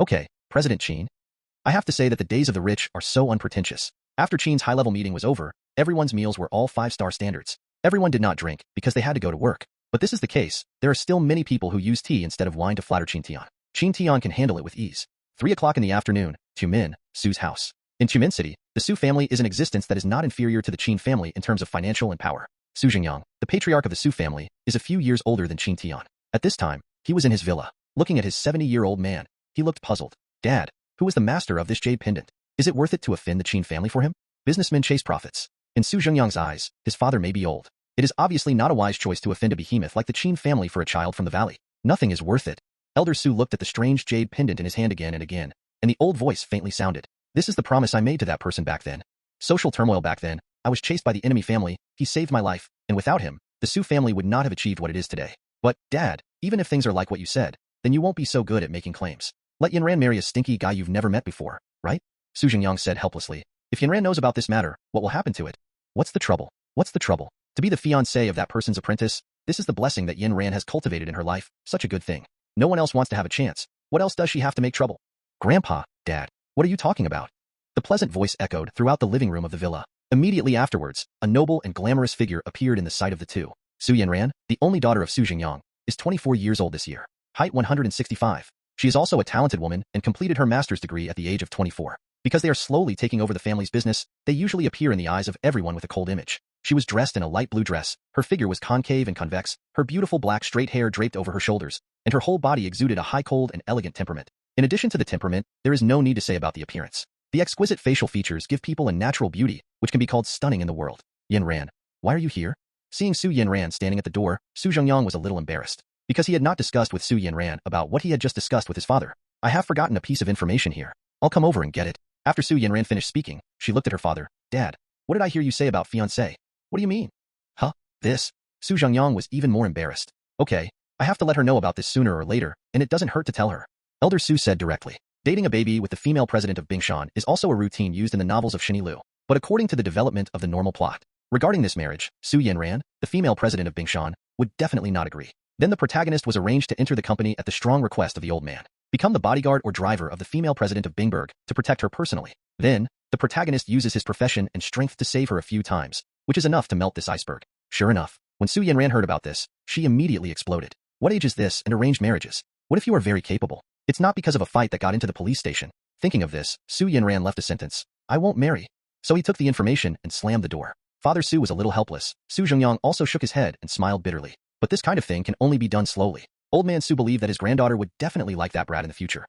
Okay, President Qin. I have to say that the days of the rich are so unpretentious. After Qin's high-level meeting was over, everyone's meals were all five-star standards. Everyone did not drink because they had to go to work. But this is the case. There are still many people who use tea instead of wine to flatter Qin Tian. Qin Tian can handle it with ease. 3 o'clock in the afternoon, Tumin, Su's house. In Tumin City, the Su family is an existence that is not inferior to the Qin family in terms of financial and power. Su Jingyang, the patriarch of the Su family, is a few years older than Qin Tian. At this time, he was in his villa. Looking at his 70-year-old man, he looked puzzled. Dad, who is the master of this jade pendant? Is it worth it to offend the Qin family for him? Businessmen chase profits. In Su Jingyang's eyes, his father may be old. It is obviously not a wise choice to offend a behemoth like the Qin family for a child from the valley. Nothing is worth it. Elder Su looked at the strange jade pendant in his hand again and again, and the old voice faintly sounded. This is the promise I made to that person back then. Social turmoil back then. I was chased by the enemy family. He saved my life, and without him, the Su family would not have achieved what it is today. But, Dad, even if things are like what you said, then you won't be so good at making claims. Let Yanran marry a stinky guy you've never met before, right? Su Jingyang said helplessly. If Yanran knows about this matter, what will happen to it? What's the trouble? What's the trouble? To be the fiancé of that person's apprentice, this is the blessing that Yanran has cultivated in her life, such a good thing. No one else wants to have a chance. What else does she have to make trouble? Grandpa, Dad, what are you talking about? The pleasant voice echoed throughout the living room of the villa. Immediately afterwards, a noble and glamorous figure appeared in the sight of the two. Su Yanran, the only daughter of Su Jingyang, is 24 years old this year. Height 165. She is also a talented woman and completed her master's degree at the age of 24. Because they are slowly taking over the family's business, they usually appear in the eyes of everyone with a cold image. She was dressed in a light blue dress, her figure was concave and convex, her beautiful black straight hair draped over her shoulders, and her whole body exuded a high cold and elegant temperament. In addition to the temperament, there is no need to say about the appearance. The exquisite facial features give people a natural beauty, which can be called stunning in the world. Yanran, why are you here? Seeing Su Yanran standing at the door, Su Jingyang was a little embarrassed, because he had not discussed with Su Yanran about what he had just discussed with his father. I have forgotten a piece of information here. I'll come over and get it. After Su Yanran finished speaking, she looked at her father. Dad, what did I hear you say about fiancé? What do you mean? Huh? This? Su Jingyang was even more embarrassed. Okay, I have to let her know about this sooner or later, and it doesn't hurt to tell her. Elder Su said directly. Dating a baby with the female president of Bingshan is also a routine used in the novels of Shini Lu, but according to the development of the normal plot. Regarding this marriage, Su Yanran, the female president of Bingshan, would definitely not agree. Then the protagonist was arranged to enter the company at the strong request of the old man. Become the bodyguard or driver of the female president of Bingberg to protect her personally. Then, the protagonist uses his profession and strength to save her a few times, which is enough to melt this iceberg. Sure enough, when Su Yanran heard about this, she immediately exploded. What age is this and arranged marriages? What if you are very capable? It's not because of a fight that got into the police station. Thinking of this, Su Yanran left a sentence. I won't marry. So he took the information and slammed the door. Father Su was a little helpless. Su Jingyang also shook his head and smiled bitterly. But this kind of thing can only be done slowly. Old man Su believed that his granddaughter would definitely like that brat in the future.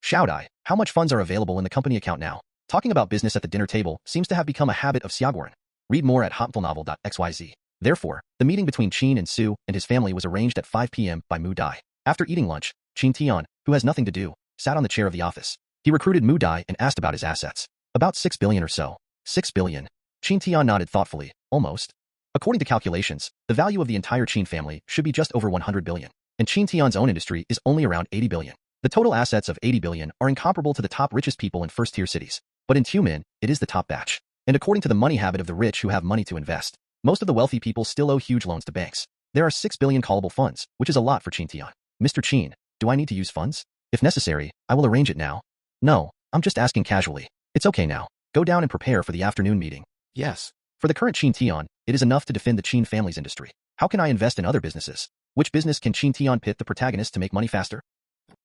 Xiaodai, how much funds are available in the company account now? Talking about business at the dinner table seems to have become a habit of Xiaogorn. Read more at hopfulnovel.xyz. Therefore, the meeting between Qin and Su and his family was arranged at 5 p.m. by Mu Dai. After eating lunch, Qin Tian, who has nothing to do, sat on the chair of the office. He recruited Mu Dai and asked about his assets. About 6 billion or so. 6 billion. Qin Tian nodded thoughtfully. Almost. According to calculations, the value of the entire Qin family should be just over 100 billion. And Qin Tian's own industry is only around 80 billion. The total assets of 80 billion are incomparable to the top richest people in first-tier cities. But in Tumin, it is the top batch. And according to the money habit of the rich who have money to invest, most of the wealthy people still owe huge loans to banks. There are 6 billion callable funds, which is a lot for Qin Tian. Mr. Qin, do I need to use funds? If necessary, I will arrange it now. No, I'm just asking casually. It's okay now. Go down and prepare for the afternoon meeting. Yes. For the current Qin Tian, it is enough to defend the Qin family's industry. How can I invest in other businesses? Which business can Qin Tian pit the protagonist to make money faster?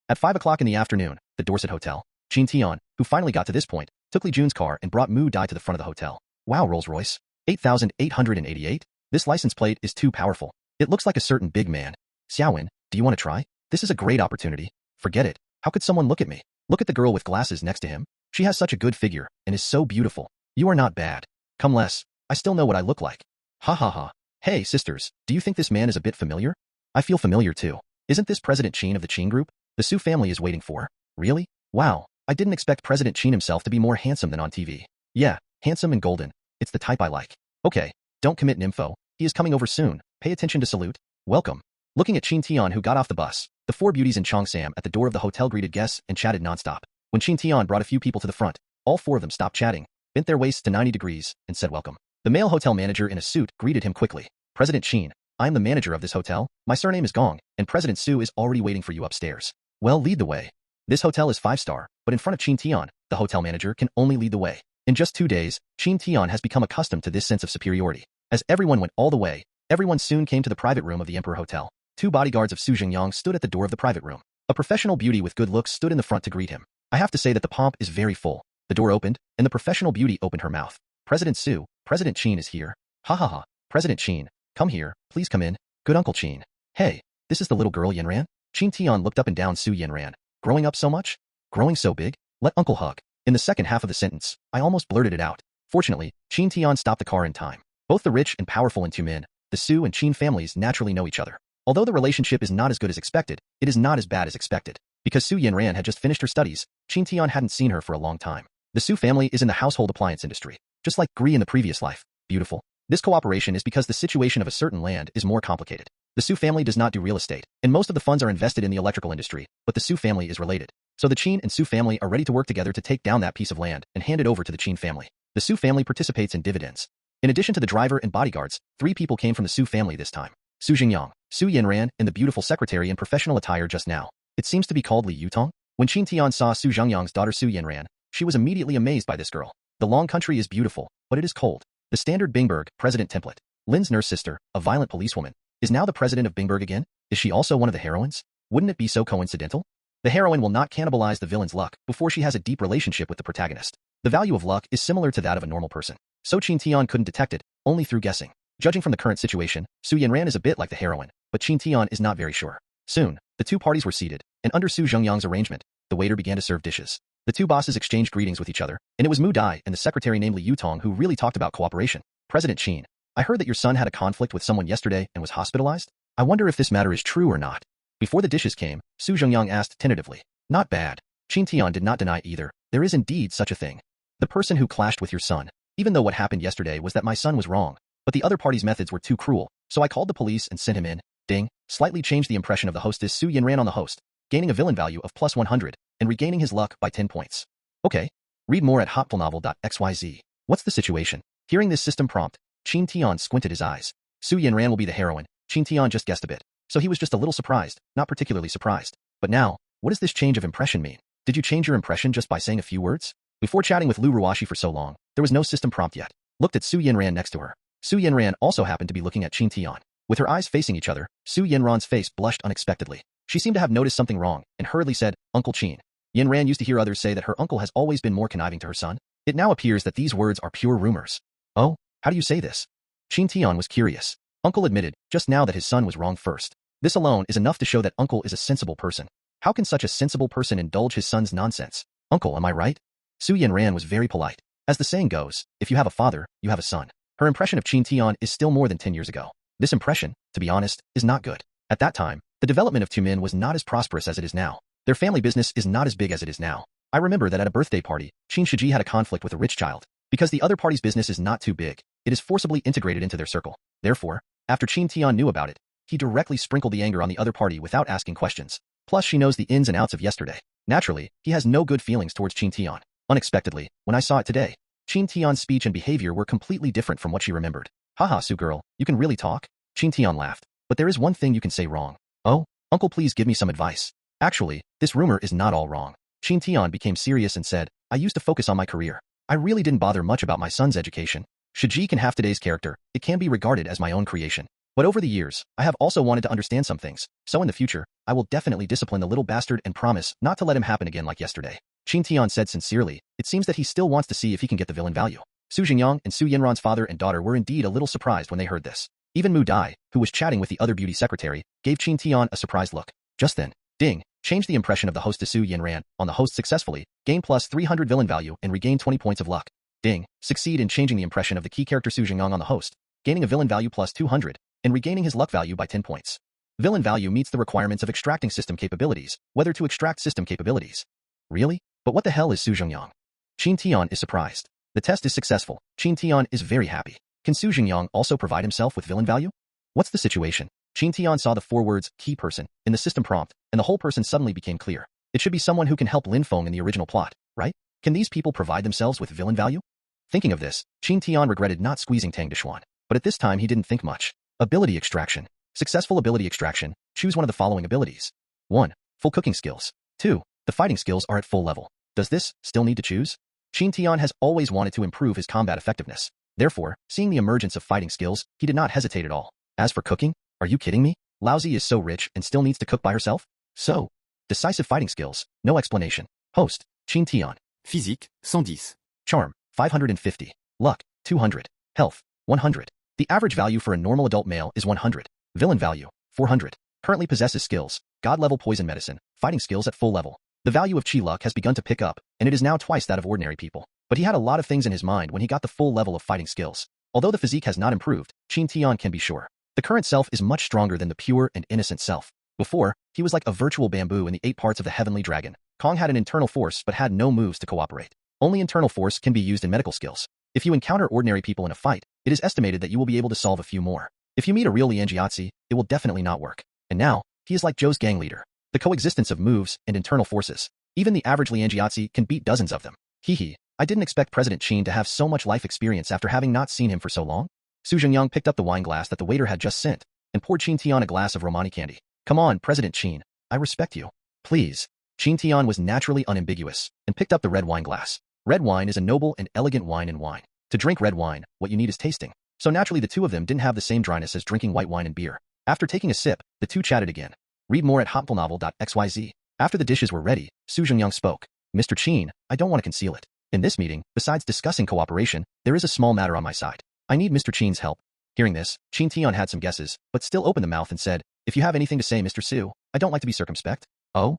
At 5 o'clock in the afternoon, the Dorset Hotel, Qin Tian, who finally got to this point, took Li Jun's car and brought Mu Dai to the front of the hotel. Wow, Rolls-Royce. 8,888? This license plate is too powerful. It looks like a certain big man. Xiaowen, do you want to try? This is a great opportunity. Forget it. How could someone look at me? Look at the girl with glasses next to him. She has such a good figure and is so beautiful. You are not bad. Come less. I still know what I look like. Ha ha ha. Hey, sisters, do you think this man is a bit familiar? I feel familiar too. Isn't this President Qin of the Qin group? The Su family is waiting for. Really? Wow. I didn't expect President Qin himself to be more handsome than on TV. Yeah, handsome and golden. It's the type I like. Okay, don't commit nympho. He is coming over soon. Pay attention to salute. Welcome. Looking at Qin Tian who got off the bus, the four beauties in Chongsam at the door of the hotel greeted guests and chatted nonstop. When Qin Tian brought a few people to the front, all four of them stopped chatting, bent their waists to 90 degrees, and said welcome. The male hotel manager in a suit greeted him quickly. President Qin, I'm the manager of this hotel. My surname is Gong, and President Su is already waiting for you upstairs. Well, lead the way. This hotel is 5-star, but in front of Qin Tian, the hotel manager can only lead the way. In just 2 days, Qin Tian has become accustomed to this sense of superiority. As everyone went all the way, everyone soon came to the private room of the Emperor Hotel. 2 bodyguards of Su Jingyang stood at the door of the private room. A professional beauty with good looks stood in the front to greet him. I have to say that the pomp is very full. The door opened, and the professional beauty opened her mouth. President Su, President Qin is here. Ha ha ha. President Qin, come here, please come in. Good Uncle Qin. Hey, this is the little girl Yanran? Qin Tian looked up and down Su Yanran. Growing up so much? Growing so big? Let Uncle hug. In the second half of the sentence, I almost blurted it out. Fortunately, Qin Tian stopped the car in time. Both the rich and powerful in Tumin, the Su and Qin families naturally know each other. Although the relationship is not as good as expected, it is not as bad as expected. Because Su Yanran had just finished her studies, Qin Tian hadn't seen her for a long time. The Su family is in the household appliance industry, just like Gri in the previous life. Beautiful. This cooperation is because the situation of a certain land is more complicated. The Su family does not do real estate, and most of the funds are invested in the electrical industry, but the Su family is related. So the Qin and Su family are ready to work together to take down that piece of land and hand it over to the Qin family. The Su family participates in dividends. In addition to the driver and bodyguards, 3 people came from the Su family this time. Su Jingyang, Su Yanran, and the beautiful secretary in professional attire just now. It seems to be called Li Yutong. When Qin Tian saw Su Jingyang's daughter Su Yanran, she was immediately amazed by this girl. The long country is beautiful, but it is cold. The standard Bingberg president template. Lin's nurse sister, a violent policewoman, is now the president of Bingberg again? Is she also one of the heroines? Wouldn't it be so coincidental? The heroine will not cannibalize the villain's luck before she has a deep relationship with the protagonist. The value of luck is similar to that of a normal person. So Qin Tian couldn't detect it, only through guessing. Judging from the current situation, Su Yanran is a bit like the heroine, but Qin Tian is not very sure. Soon, the 2 parties were seated, and under Su Jingyang's arrangement, the waiter began to serve dishes. The 2 bosses exchanged greetings with each other, and it was Mu Dai and the secretary named Li Yutong who really talked about cooperation. President Qin, I heard that your son had a conflict with someone yesterday and was hospitalized. I wonder if this matter is true or not. Before the dishes came, Su Jingyang asked tentatively. Not bad. Qin Tian did not deny either. There is indeed such a thing. The person who clashed with your son, even though what happened yesterday was that my son was wrong, but the other party's methods were too cruel, so I called the police and sent him in. Ding, slightly changed the impression of the hostess Su Yanran on the host, gaining a villain value of plus 100, and regaining his luck by 10 points. Okay. Read more at hopfulnovel.xyz. What's the situation? Hearing this system prompt, Qin Tian squinted his eyes. Su Yanran will be the heroine. Qin Tian just guessed a bit, so he was just a little surprised, not particularly surprised. But now, what does this change of impression mean? Did you change your impression just by saying a few words? Before chatting with Lu Ruashi for so long, there was no system prompt yet. Looked at Su Yanran next to her. Su Yanran also happened to be looking at Qin Tian. With her eyes facing each other, Su Yanran's face blushed unexpectedly. She seemed to have noticed something wrong, and hurriedly said, Uncle Qin. Yanran used to hear others say that her uncle has always been more conniving to her son. It now appears that these words are pure rumors. Oh, how do you say this? Qin Tian was curious. Uncle admitted, just now that his son was wrong first. This alone is enough to show that Uncle is a sensible person. How can such a sensible person indulge his son's nonsense? Uncle, am I right? Su Yanran was very polite. As the saying goes, if you have a father, you have a son. Her impression of Qin Tian is still more than 10 years ago. This impression, to be honest, is not good. At that time, the development of Tumin was not as prosperous as it is now. Their family business is not as big as it is now. I remember that at a birthday party, Qin Shiji had a conflict with a rich child. Because the other party's business is not too big, it is forcibly integrated into their circle. Therefore, after Qin Tian knew about it, he directly sprinkled the anger on the other party without asking questions. Plus she knows the ins and outs of yesterday. Naturally, he has no good feelings towards Qin Tian. Unexpectedly, when I saw it today, Qin Tian's speech and behavior were completely different from what she remembered. Haha, Su girl, you can really talk? Qin Tian laughed. But there is one thing you can say wrong. Oh? Uncle, please give me some advice. Actually, this rumor is not all wrong. Qin Tian became serious and said, I used to focus on my career. I really didn't bother much about my son's education. Shiji can have today's character. It can be regarded as my own creation. But over the years, I have also wanted to understand some things. So in the future, I will definitely discipline the little bastard and promise not to let him happen again like yesterday. Qin Tian said sincerely. It seems that he still wants to see if he can get the villain value. Su Jingyang and Su Yanran's father and daughter were indeed a little surprised when they heard this. Even Mu Dai, who was chatting with the other beauty secretary, gave Qin Tian a surprised look. Just then, ding, changed the impression of the host to Su Yanran on the host successfully, gain plus 300 villain value and regain 20 points of luck. Ding, succeed in changing the impression of the key character Su Jingyang on the host, gaining a villain value plus 200, and regaining his luck value by 10 points. Villain value meets the requirements of extracting system capabilities, whether to extract system capabilities. Really? But what the hell is Su Jingyang? Qin Tian is surprised. The test is successful. Qin Tian is very happy. Can Su Jingyang also provide himself with villain value? What's the situation? Qin Tian saw the 4 words, key person, in the system prompt, and the whole person suddenly became clear. It should be someone who can help Lin Feng in the original plot, right? Can these people provide themselves with villain value? Thinking of this, Qin Tian regretted not squeezing Tang Dixuan. But at this time he didn't think much. Ability extraction. Successful ability extraction. Choose one of the following abilities. 1. Full cooking skills. 2. The fighting skills are at full level. Does this still need to choose? Qin Tian has always wanted to improve his combat effectiveness. Therefore, seeing the emergence of fighting skills, he did not hesitate at all. As for cooking, are you kidding me? Laozi is so rich and still needs to cook by herself? So, decisive fighting skills, no explanation. Host, Qin Tian. Physique, 110. Charm, 550. Luck, 200. Health, 100. The average value for a normal adult male is 100. Villain value, 400. Currently possesses skills, God-level poison medicine, fighting skills at full level. The value of Qi luck has begun to pick up, and it is now twice that of ordinary people. But he had a lot of things in his mind when he got the full level of fighting skills. Although the physique has not improved, Qin Tian can be sure. The current self is much stronger than the pure and innocent self. Before, he was like a virtual bamboo in the 8 parts of the heavenly dragon. Kong had an internal force but had no moves to cooperate. Only internal force can be used in medical skills. If you encounter ordinary people in a fight, it is estimated that you will be able to solve a few more. If you meet a real Lianjiatzi, it will definitely not work. And now, he is like Zhou's gang leader. The coexistence of moves and internal forces. Even the average Lianjiatzi can beat dozens of them. Hee, I didn't expect President Qin to have so much life experience after having not seen him for so long. Su Zhengyang picked up the wine glass that the waiter had just sent and poured Qin Tian a glass of Romani candy. Come on, President Qin. I respect you. Please. Qin Tian was naturally unambiguous and picked up the red wine glass. Red wine is a noble and elegant wine in wine. To drink red wine, what you need is tasting. So naturally the two of them didn't have the same dryness as drinking white wine and beer. After taking a sip, the two chatted again. Read more at hotfulnovel.xyz. After the dishes were ready, Su Zhengyang spoke. Mr. Qin, I don't want to conceal it. In this meeting, besides discussing cooperation, there is a small matter on my side. I need Mr. Qin's help. Hearing this, Qin Tian had some guesses, but still opened the mouth and said, if you have anything to say, Mr. Su, I don't like to be circumspect. Oh?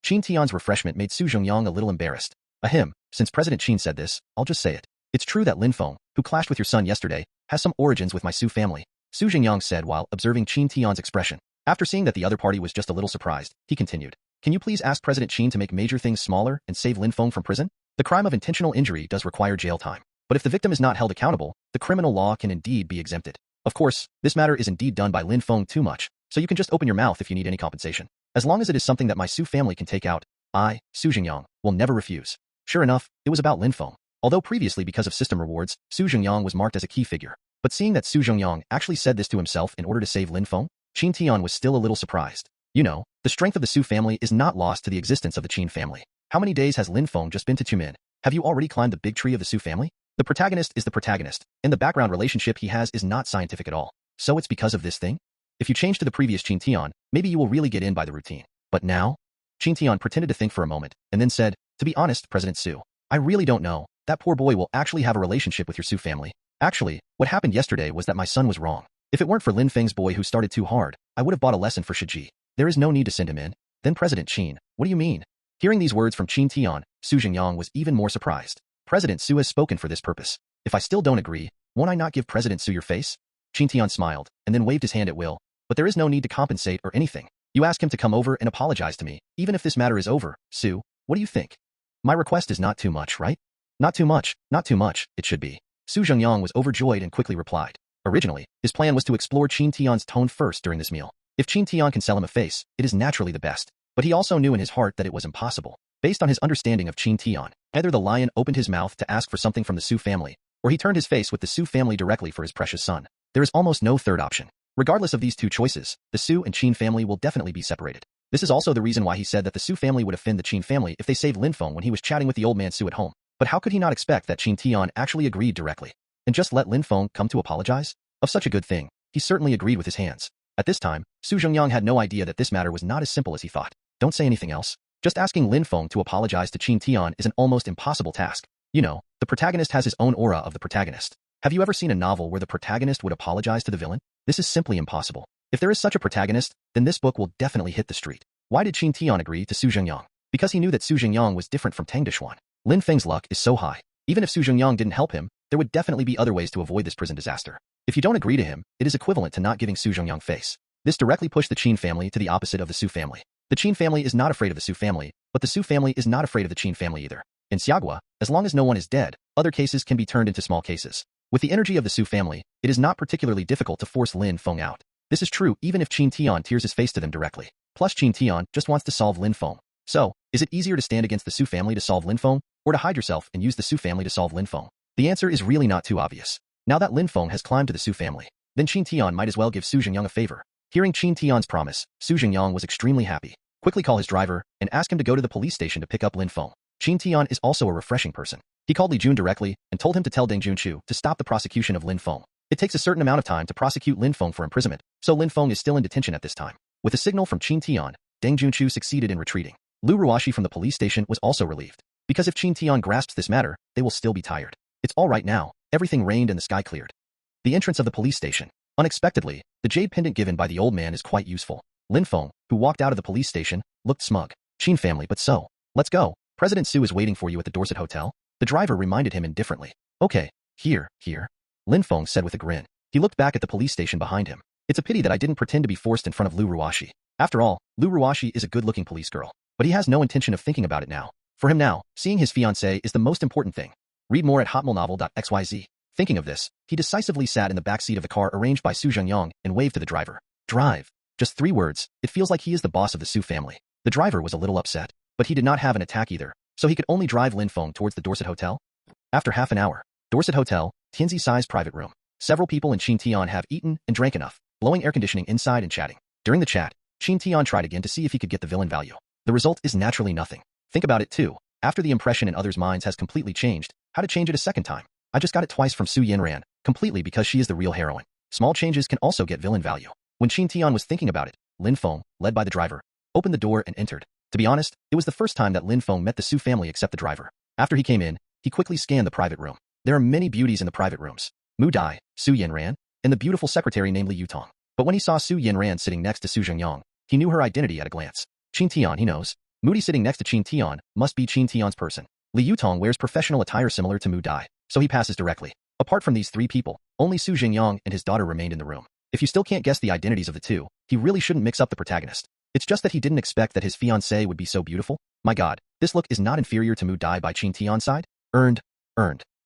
Qin Tian's refreshment made Su Zhengyang a little embarrassed. Ahem, since President Qin said this, I'll just say it. It's true that Lin Feng, who clashed with your son yesterday, has some origins with my Su family. Su Zhengyang said while observing Qin Tian's expression. After seeing that the other party was just a little surprised, he continued. Can you please ask President Qin to make major things smaller and save Lin Feng from prison? The crime of intentional injury does require jail time. But if the victim is not held accountable, the criminal law can indeed be exempted. Of course, this matter is indeed done by Lin Feng too much, so you can just open your mouth if you need any compensation. As long as it is something that my Su family can take out, I, Su Zhengyang, will never refuse. Sure enough, it was about Lin Feng. Although previously because of system rewards, Su Zhengyang was marked as a key figure. But seeing that Su Zhengyang actually said this to himself in order to save Lin Feng, Qin Tian was still a little surprised. You know, the strength of the Su family is not lost to the existence of the Qin family. How many days has Lin Feng just been to Tumin? Have you already climbed the big tree of the Su family? The protagonist is the protagonist, and the background relationship he has is not scientific at all. So it's because of this thing? If you change to the previous Qin Tian, maybe you will really get in by the routine. But now? Qin Tian pretended to think for a moment, and then said, to be honest, President Su, I really don't know. That poor boy will actually have a relationship with your Su family. Actually, what happened yesterday was that my son was wrong. If it weren't for Lin Feng's boy who started too hard, I would have bought a lesson for Shiji. There is no need to send him in. Then President Qin, what do you mean? Hearing these words from Qin Tian, Su Zhengyang was even more surprised. President Su has spoken for this purpose. If I still don't agree, won't I not give President Su your face? Qin Tian smiled, and then waved his hand at will. But there is no need to compensate or anything. You ask him to come over and apologize to me, even if this matter is over. Su, what do you think? My request is not too much, right? Not too much, it should be. Su Zhengyang was overjoyed and quickly replied. Originally, his plan was to explore Qin Tian's tone first during this meal. If Qin Tian can sell him a face, it is naturally the best. But he also knew in his heart that it was impossible. Based on his understanding of Qin Tian, either the lion opened his mouth to ask for something from the Su family, or he turned his face with the Su family directly for his precious son. There is almost no third option. Regardless of these two choices, the Su and Qin family will definitely be separated. This is also the reason why he said that the Su family would offend the Qin family if they saved Lin Feng when he was chatting with the old man Su at home. But how could he not expect that Qin Tian actually agreed directly? And just let Lin Feng come to apologize? Of such a good thing, he certainly agreed with his hands. At this time, Su Zhengyang had no idea that this matter was not as simple as he thought. Don't say anything else. Just asking Lin Feng to apologize to Qin Tian is an almost impossible task. You know, the protagonist has his own aura of the protagonist. Have you ever seen a novel where the protagonist would apologize to the villain? This is simply impossible. If there is such a protagonist, then this book will definitely hit the street. Why did Qin Tian agree to Su Zhengyang? Because he knew that Su Zhengyang was different from Tang Dixuan. Lin Feng's luck is so high. Even if Su Zhengyang didn't help him, there would definitely be other ways to avoid this prison disaster. If you don't agree to him, it is equivalent to not giving Su Zhengyang face. This directly pushed the Qin family to the opposite of the Su family. The Qin family is not afraid of the Su family, but the Su family is not afraid of the Qin family either. In Xiagua, as long as no one is dead, other cases can be turned into small cases. With the energy of the Su family, it is not particularly difficult to force Lin Feng out. This is true even if Qin Tian tears his face to them directly. Plus Qin Tian just wants to solve Lin Feng. So, is it easier to stand against the Su family to solve Lin Feng, or to hide yourself and use the Su family to solve Lin Feng? The answer is really not too obvious. Now that Lin Feng has climbed to the Su family, then Qin Tian might as well give Su Zhengyang a favor. Hearing Qin Tian's promise, Su Zhengyang was extremely happy. quickly call his driver and ask him to go to the police station to pick up Lin Feng. Qin Tian is also a refreshing person. He called Li Jun directly and told him to tell Deng Junchu to stop the prosecution of Lin Feng. It takes a certain amount of time to prosecute Lin Feng for imprisonment, so Lin Feng is still in detention at this time. With a signal from Qin Tian, Deng Junchu succeeded in retreating. Lu Ruoxi from the police station was also relieved, because if Qin Tian grasps this matter, they will still be tired. It's all right now. Everything rained and the sky cleared. The entrance of the police station. Unexpectedly, the jade pendant given by the old man is quite useful. Lin Feng, who walked out of the police station, looked smug. Qin family, but so. Let's go. President Su is waiting for you at the Dorset Hotel. The driver reminded him indifferently. Okay, here. Lin Feng said with a grin. He looked back at the police station behind him. It's a pity that I didn't pretend to be forced in front of Lu Ruoxi. After all, Lu Ruoxi is a good-looking police girl, but he has no intention of thinking about it now. For him now, seeing his fiancée is the most important thing. Read more at hotmailnovel.xyz. Thinking of this, he decisively sat in the back seat of the car arranged by Su Zhengyang and waved to the driver. Drive. Just 3 words. It feels like he is the boss of the Su family. The driver was a little upset, but he did not have an attack either, so he could only drive Lin Feng towards the Dorset Hotel. After half an hour, Dorset Hotel, Tianzi-sized private room. Several people in Qin Tian have eaten and drank enough, blowing air conditioning inside and chatting. During the chat, Qin Tian tried again to see if he could get the villain value. The result is naturally nothing. Think about it too. After the impression in others' minds has completely changed, how to change it a second time? I just got it twice from Su Yanran, completely because she is the real heroine. Small changes can also get villain value. When Qin Tian was thinking about it, Lin Feng, led by the driver, opened the door and entered. To be honest, it was the first time that Lin Feng met the Su family except the driver. After he came in, he quickly scanned the private room. There are many beauties in the private rooms. Mu Dai, Su Yanran, and the beautiful secretary named Li Yutong. But when he saw Su Yanran sitting next to Su Zhengyang, he knew her identity at a glance. Qin Tian, he knows. Moody sitting next to Qin Tian must be Qin Tian's person. Li Yutong wears professional attire similar to Mu Dai, so he passes directly. Apart from these 3 people, only Su Zhengyang and his daughter remained in the room. If you still can't guess the identities of the two, he really shouldn't mix up the protagonist. It's just that he didn't expect that his fiancée would be so beautiful. My god, this look is not inferior to Mu Dai by Qin Tian's side? Earned.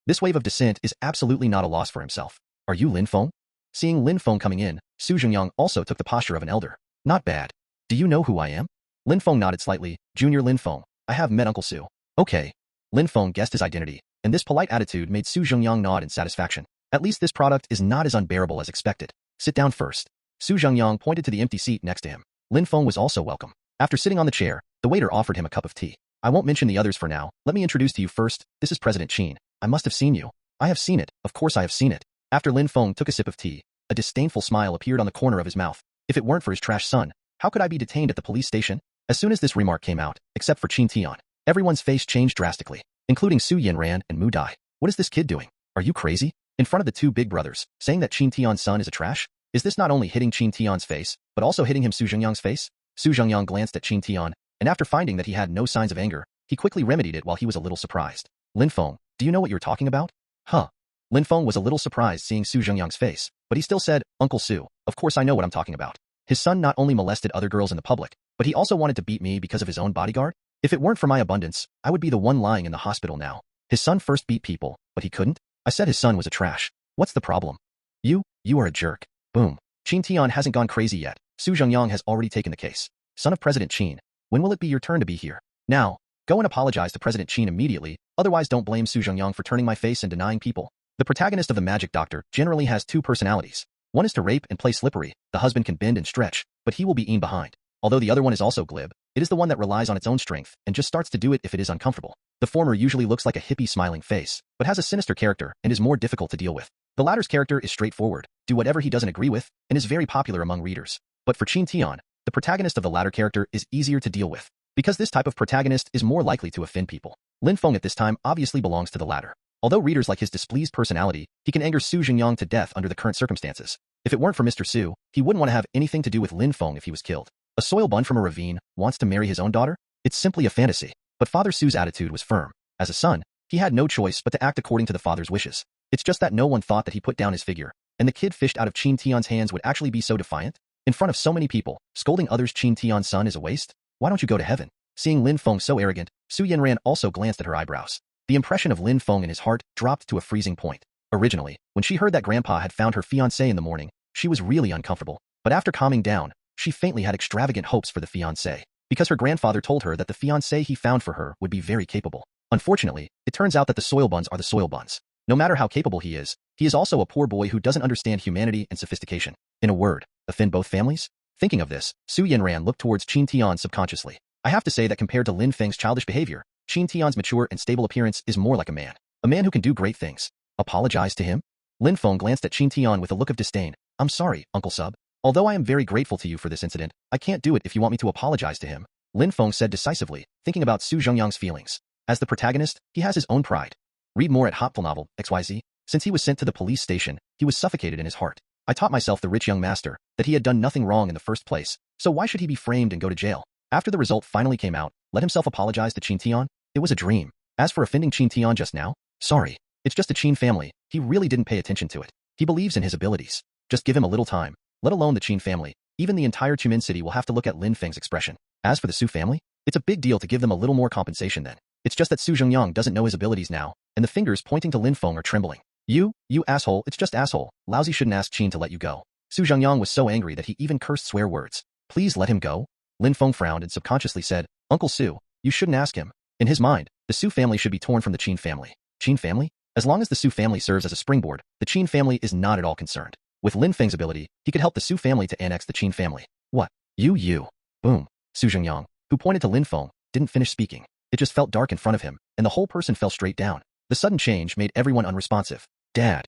This wave of dissent is absolutely not a loss for himself. Are you Lin Feng? Seeing Lin Feng coming in, Su Zhengyang also took the posture of an elder. Not bad. Do you know who I am? Lin Feng nodded slightly. Junior Lin Feng. I have met Uncle Su. Okay. Lin Feng guessed his identity, and this polite attitude made Su Zhengyang nod in satisfaction. At least this product is not as unbearable as expected. Sit down first. Su Zhengyang pointed to the empty seat next to him. Lin Feng was also welcome. After sitting on the chair, the waiter offered him a cup of tea. I won't mention the others for now. Let me introduce to you first. This is President Qin. I must have seen you. I have seen it. Of course I have seen it. After Lin Feng took a sip of tea, a disdainful smile appeared on the corner of his mouth. If it weren't for his trash son, how could I be detained at the police station? As soon as this remark came out, except for Qin Tian, everyone's face changed drastically, including Su Yanran and Mu Dai. What is this kid doing? Are you crazy? In front of the 2 big brothers, saying that Qin Tian's son is a trash? Is this not only hitting Qin Tian's face, but also hitting him Su Zhengyang's face? Su Zhengyang glanced at Qin Tian, and after finding that he had no signs of anger, he quickly remedied it while he was a little surprised. Lin Feng, do you know what you're talking about? Huh. Lin Feng was a little surprised seeing Su Zhengyang's face, but he still said, Uncle Su, of course I know what I'm talking about. His son not only molested other girls in the public, but he also wanted to beat me because of his own bodyguard? If it weren't for my abundance, I would be the one lying in the hospital now. His son first beat people, but he couldn't? I said his son was a trash. What's the problem? You are a jerk. Boom. Qin Tian hasn't gone crazy yet. Su Zhengyang has already taken the case. Son of President Qin, when will it be your turn to be here? Now, go and apologize to President Qin immediately, otherwise don't blame Su Zhengyang for turning my face and denying people. The protagonist of The Magic Doctor generally has 2 personalities. One is to rape and play slippery. The husband can bend and stretch, but he will be eaten behind. Although the other one is also glib, it is the one that relies on its own strength and just starts to do it if it is uncomfortable. The former usually looks like a hippie smiling face, but has a sinister character and is more difficult to deal with. The latter's character is straightforward, do whatever he doesn't agree with, and is very popular among readers. But for Qin Tian, the protagonist of the latter character is easier to deal with, because this type of protagonist is more likely to offend people. Lin Feng at this time obviously belongs to the latter. Although readers like his displeased personality, he can anger Su Zhengyang to death under the current circumstances. If it weren't for Mr. Su, he wouldn't want to have anything to do with Lin Feng if he was killed. A soil bun from a ravine wants to marry his own daughter? It's simply a fantasy. But Father Su's attitude was firm. As a son, he had no choice but to act according to the father's wishes. It's just that no one thought that he put down his figure, and the kid fished out of Qin Tian's hands would actually be so defiant? In front of so many people, scolding others Qin Tian's son is a waste? Why don't you go to heaven? Seeing Lin Feng so arrogant, Su Yanran also glanced at her eyebrows. The impression of Lin Feng in his heart dropped to a freezing point. Originally, when she heard that Grandpa had found her fiancé in the morning, she was really uncomfortable. But after calming down, she faintly had extravagant hopes for the fiancé, because her grandfather told her that the fiancé he found for her would be very capable. Unfortunately, it turns out that the soil buns are the soil buns. No matter how capable he is also a poor boy who doesn't understand humanity and sophistication. In a word, offend both families? Thinking of this, Su Yanran looked towards Qin Tian subconsciously. I have to say that compared to Lin Feng's childish behavior, Qin Tian's mature and stable appearance is more like a man. A man who can do great things. Apologize to him? Lin Feng glanced at Qin Tian with a look of disdain. I'm sorry, Uncle Sub. Although I am very grateful to you for this incident, I can't do it if you want me to apologize to him. Lin Feng said decisively, thinking about Su Zhengyang's feelings. As the protagonist, he has his own pride. Read more at Hotful Novel, XYZ. Since he was sent to the police station, he was suffocated in his heart. I taught myself, the rich young master, that he had done nothing wrong in the first place, so why should he be framed and go to jail? After the result finally came out, let himself apologize to Qin Tian? It was a dream. As for offending Qin Tian just now, sorry. It's just a Qin family, he really didn't pay attention to it. He believes in his abilities. Just give him a little time. Let alone the Qin family, even the entire Chumin city will have to look at Lin Feng's expression. As for the Su family, it's a big deal to give them a little more compensation then. It's just that Su Zhengyang doesn't know his abilities now, and the fingers pointing to Lin Feng are trembling. You asshole, it's just asshole. Lousy shouldn't ask Qin to let you go. Su Zhengyang was so angry that he even cursed swear words. Please let him go? Lin Feng frowned and subconsciously said, Uncle Su, you shouldn't ask him. In his mind, the Su family should be torn from the Qin family. Qin family? As long as the Su family serves as a springboard, the Qin family is not at all concerned. With Lin Feng's ability, he could help the Su family to annex the Qin family. What? You. Boom. Su Zhengyang, who pointed to Lin Feng, didn't finish speaking. It just felt dark in front of him, and the whole person fell straight down. The sudden change made everyone unresponsive. Dad,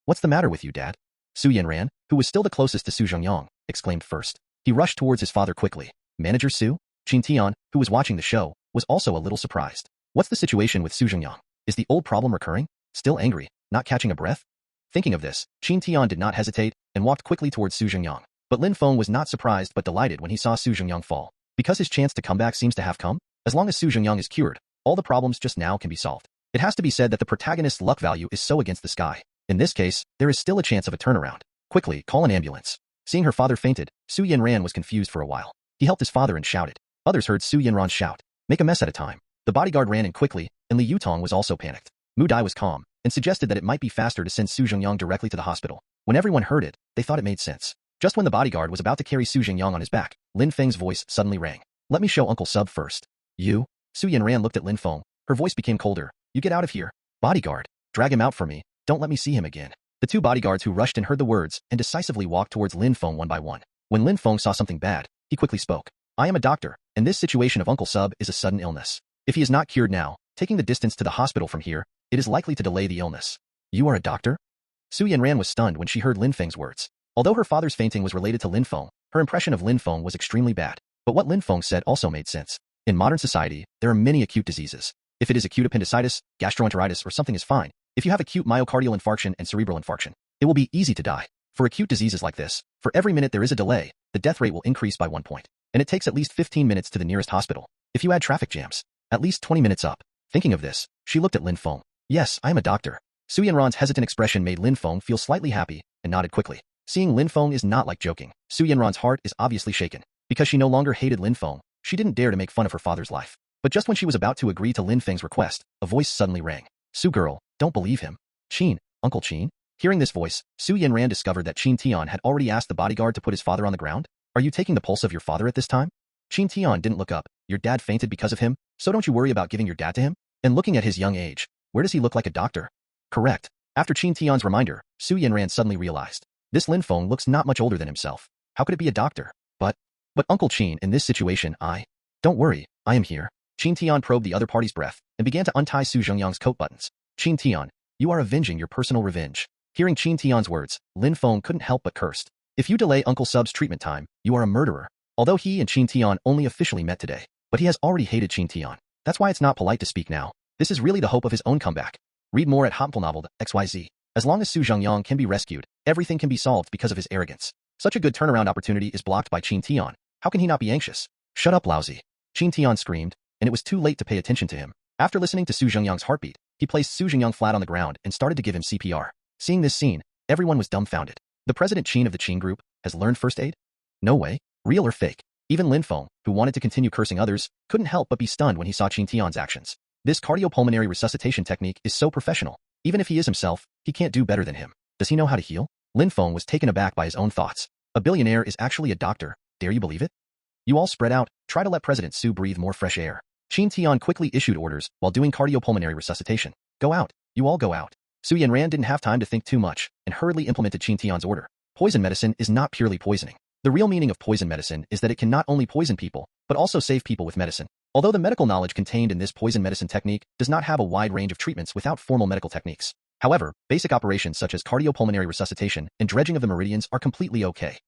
what's the matter with you, Dad? Su Yanran, who was still the closest to Su Zhengyang, exclaimed first. He rushed towards his father quickly. Manager Su? Qin Tian, who was watching the show, was also a little surprised. What's the situation with Su Zhengyang? Is the old problem recurring? Still angry, not catching a breath? Thinking of this, Qin Tian did not hesitate and walked quickly towards Su Zhengyang. But Lin Feng was not surprised but delighted when he saw Su Zhengyang fall. Because his chance to come back seems to have come, as long as Su Zhengyang is cured, all the problems just now can be solved. It has to be said that the protagonist's luck value is so against the sky. In this case, there is still a chance of a turnaround. Quickly, call an ambulance. Seeing her father fainted, Su Yanran was confused for a while. He helped his father and shouted. Others heard Su Yanran shout, make a mess at a time. The bodyguard ran in quickly, and Li Yutong was also panicked. Mu Dai was calm, and suggested that it might be faster to send Su Zhengyang directly to the hospital. When everyone heard it, they thought it made sense. Just when the bodyguard was about to carry Su Zhengyang on his back, Lin Feng's voice suddenly rang. Let me show Uncle Sub first. You? Su Yanran looked at Lin Feng. Her voice became colder. You get out of here. Bodyguard. Drag him out for me. Don't let me see him again. The two bodyguards who rushed and heard the words and decisively walked towards Lin Feng one by one. When Lin Feng saw something bad, he quickly spoke. I am a doctor, and this situation of Uncle Sub is a sudden illness. If he is not cured now, taking the distance to the hospital from here, it is likely to delay the illness. You are a doctor? Su Yanran was stunned when she heard Lin Feng's words. Although her father's fainting was related to Lin Feng, her impression of Lin Feng was extremely bad. But what Lin Feng said also made sense. In modern society, there are many acute diseases. If it is acute appendicitis, gastroenteritis, or something is fine. If you have acute myocardial infarction and cerebral infarction, it will be easy to die. For acute diseases like this, for every minute there is a delay, the death rate will increase by 1 point. And it takes at least 15 minutes to the nearest hospital. If you add traffic jams, at least 20 minutes up. Thinking of this, she looked at Lin Feng. Yes, I am a doctor. Su Yanran's hesitant expression made Lin Feng feel slightly happy and nodded quickly. Seeing Lin Feng is not like joking. Su Yanran's heart is obviously shaken. Because she no longer hated Lin Feng, she didn't dare to make fun of her father's life. But just when she was about to agree to Lin Feng's request, a voice suddenly rang. Su girl, don't believe him. Qin, Uncle Qin? Hearing this voice, Su Yanran discovered that Qin Tian had already asked the bodyguard to put his father on the ground. Are you taking the pulse of your father at this time? Qin Tian didn't look up. Your dad fainted because of him, so don't you worry about giving your dad to him? And looking at his young age, where does he look like a doctor? Correct. After Qin Tian's reminder, Su Yanran suddenly realized. This Lin Feng looks not much older than himself. How could it be a doctor? But Uncle Qin, in this situation, Don't worry, I am here. Qin Tian probed the other party's breath and began to untie Su Zhengyang's coat buttons. Qin Tian, you are avenging your personal revenge. Hearing Qin Tian's words, Lin Feng couldn't help but cursed. If you delay Uncle Sub's treatment time, you are a murderer. Although he and Qin Tian only officially met today, but he has already hated Qin Tian. That's why it's not polite to speak now. This is really the hope of his own comeback. Read more at Hotful Novel, XYZ. As long as Su Zhengyang can be rescued, everything can be solved because of his arrogance. Such a good turnaround opportunity is blocked by Qin Tian. How can he not be anxious? Shut up, lousy. Qin Tian screamed, and it was too late to pay attention to him. After listening to Su Zhengyang's heartbeat, he placed Su Zhengyang flat on the ground and started to give him CPR. Seeing this scene, everyone was dumbfounded. The President Qin of the Qin Group has learned first aid? No way. Real or fake? Even Lin Feng, who wanted to continue cursing others, couldn't help but be stunned when he saw Qin Tian's actions. This cardiopulmonary resuscitation technique is so professional. Even if he is himself, he can't do better than him. Does he know how to heal? Lin Feng was taken aback by his own thoughts. A billionaire is actually a doctor. Dare you believe it? You all spread out, try to let President Su breathe more fresh air. Qin Tian quickly issued orders while doing cardiopulmonary resuscitation. Go out. You all go out. Su Yanran didn't have time to think too much and hurriedly implemented Qin Tian's order. Poison medicine is not purely poisoning. The real meaning of poison medicine is that it can not only poison people, but also save people with medicine. Although the medical knowledge contained in this poison medicine technique does not have a wide range of treatments without formal medical techniques. However, basic operations such as cardiopulmonary resuscitation and dredging of the meridians are completely okay.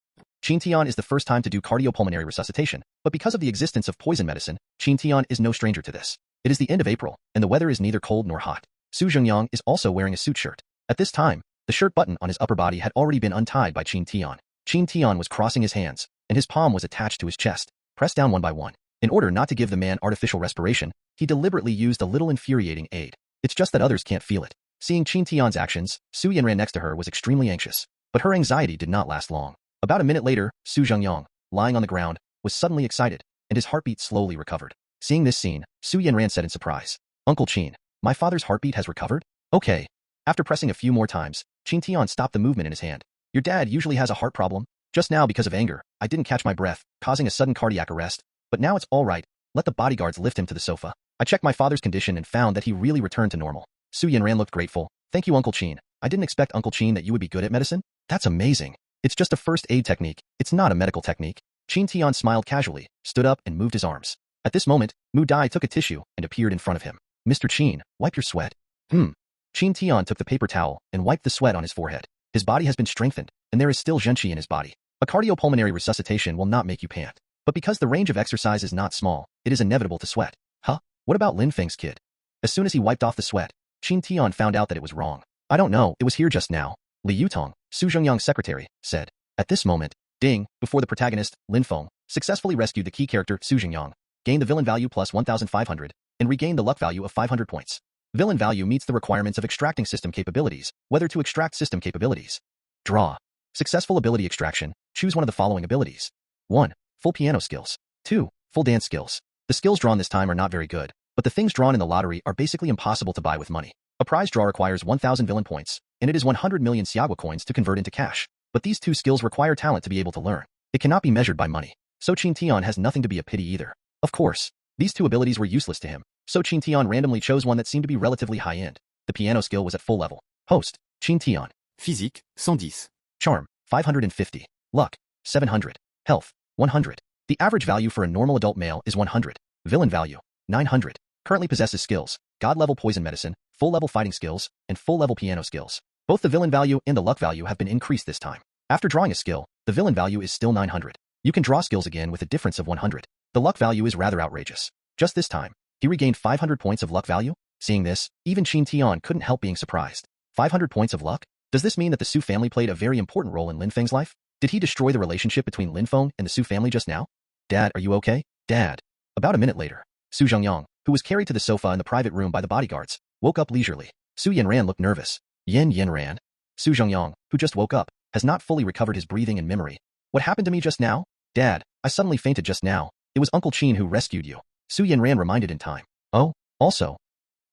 Qin Tian is the first time to do cardiopulmonary resuscitation, but because of the existence of poison medicine, Qin Tian is no stranger to this. It is the end of April, and the weather is neither cold nor hot. Su Zhengyang is also wearing a suit shirt. At this time, the shirt button on his upper body had already been untied by Qin Tian. Qin Tian was crossing his hands, and his palm was attached to his chest, pressed down one by one. In order not to give the man artificial respiration, he deliberately used a little infuriating aid. It's just that others can't feel it. Seeing Qin Tian's actions, Su Yanran next to her was extremely anxious, but her anxiety did not last long. About a minute later, Su Zhengyang, lying on the ground, was suddenly excited, and his heartbeat slowly recovered. Seeing this scene, Su Yanran said in surprise, "Uncle Qin, my father's heartbeat has recovered? Okay." After pressing a few more times, Qin Tian stopped the movement in his hand. "Your dad usually has a heart problem. Just now because of anger, I didn't catch my breath, causing a sudden cardiac arrest. But now it's all right. Let the bodyguards lift him to the sofa. I checked my father's condition and found that he really returned to normal." Su Yanran looked grateful. "Thank you, Uncle Qin. I didn't expect, Uncle Qin, that you would be good at medicine. That's amazing. It's just a first aid technique. It's not a medical technique." Qin Tian smiled casually, stood up and moved his arms. At this moment, Mu Dai took a tissue and appeared in front of him. "Mr. Qin, wipe your sweat." Qin Tian took the paper towel and wiped the sweat on his forehead. His body has been strengthened, and there is still Zhenqi in his body. A cardiopulmonary resuscitation will not make you pant. But because the range of exercise is not small, it is inevitable to sweat. Huh? What about Lin Feng's kid? As soon as he wiped off the sweat, Qin Tian found out that it was wrong. "I don't know, it was here just now," Li Yutong, Su Zhengyang's secretary, said. At this moment, ding, before the protagonist, Lin Feng, successfully rescued the key character, Su Zhengyang, gained the villain value plus 1,500, and regained the luck value of 500 points. Villain value meets the requirements of extracting system capabilities. Whether to extract system capabilities. Draw. Successful ability extraction. Choose one of the following abilities. 1. Full piano skills. 2. Full dance skills. The skills drawn this time are not very good, but the things drawn in the lottery are basically impossible to buy with money. A prize draw requires 1,000 villain points, and it is 100 million Xiagua coins to convert into cash. But these two skills require talent to be able to learn. It cannot be measured by money. So Qin Tian has nothing to be a pity either. Of course, these two abilities were useless to him, so Qin Tian randomly chose one that seemed to be relatively high-end. The piano skill was at full level. Host, Qin Tian. Physique, 110. Charm, 550. Luck, 700. Health, 100. The average value for a normal adult male is 100. Villain value, 900. Currently possesses skills, God-level poison medicine, full-level fighting skills, and full-level piano skills. Both the villain value and the luck value have been increased this time. After drawing a skill, the villain value is still 900. You can draw skills again with a difference of 100. The luck value is rather outrageous. Just this time, he regained 500 points of luck value. Seeing this, even Qin Tian couldn't help being surprised. 500 points of luck? Does this mean that the Su family played a very important role in Lin Feng's life? Did he destroy the relationship between Lin Feng and the Su family just now? "Dad, are you okay? Dad." About a minute later, Su Zhengyang, who was carried to the sofa in the private room by the bodyguards, woke up leisurely. Su Yanran looked nervous. Yanran? Su Zhengyang, who just woke up, has not fully recovered his breathing and memory. "What happened to me just now? Dad, I suddenly fainted just now. It was Uncle Qin who rescued you." Su Yanran reminded in time. "Oh, also,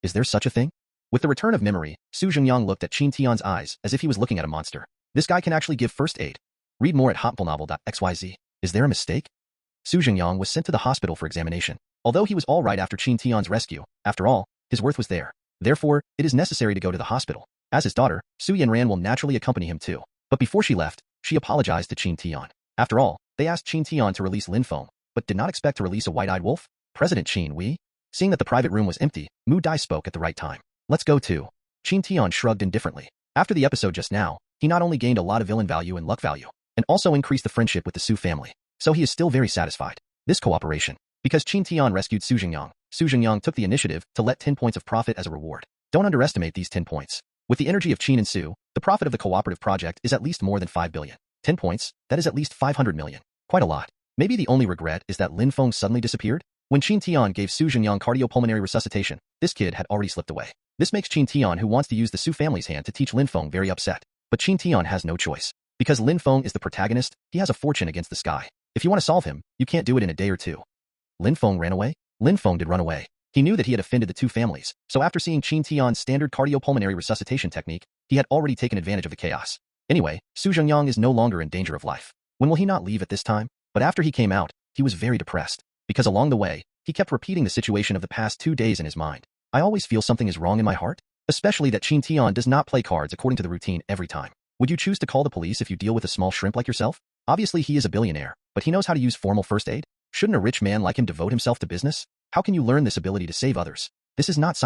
is there such a thing?" With the return of memory, Su Zhengyang looked at Qin Tian's eyes as if he was looking at a monster. This guy can actually give first aid. Read more at hotpulnovel.xyz. Is there a mistake? Su Zhengyang was sent to the hospital for examination. Although he was all right after Qin Tian's rescue, after all, his worth was there. Therefore, it is necessary to go to the hospital. As his daughter, Su Yanran will naturally accompany him too. But before she left, she apologized to Qin Tian. After all, they asked Qin Tian to release Lin Feng, but did not expect to release a white-eyed wolf. President Qin Wei? Seeing that the private room was empty, Mu Dai spoke at the right time. "Let's go too." Qin Tian shrugged indifferently. After the episode just now, he not only gained a lot of villain value and luck value, and also increased the friendship with the Su family. So he is still very satisfied. This cooperation. Because Qin Tian rescued Su Zhengyang took the initiative to let 10 points of profit as a reward. Don't underestimate these 10 points. With the energy of Qin and Su, the profit of the cooperative project is at least more than 5 billion. 10 points, that is at least 500 million. Quite a lot. Maybe the only regret is that Lin Feng suddenly disappeared? When Qin Tian gave Su Zhengyang cardiopulmonary resuscitation, this kid had already slipped away. This makes Qin Tian, who wants to use the Su family's hand to teach Lin Feng, very upset. But Qin Tian has no choice. Because Lin Feng is the protagonist, he has a fortune against the sky. If you want to solve him, you can't do it in a day or two. Lin Feng ran away? Lin Feng did run away. He knew that he had offended the two families, so after seeing Qin Tian's standard cardiopulmonary resuscitation technique, he had already taken advantage of the chaos. Anyway, Su Zhengyang is no longer in danger of life. When will he not leave at this time? But after he came out, he was very depressed. Because along the way, he kept repeating the situation of the past 2 days in his mind. I always feel something is wrong in my heart, especially that Qin Tian does not play cards according to the routine every time. Would you choose to call the police if you deal with a small shrimp like yourself? Obviously he is a billionaire, but he knows how to use formal first aid? Shouldn't a rich man like him devote himself to business? How can you learn this ability to save others? This is not science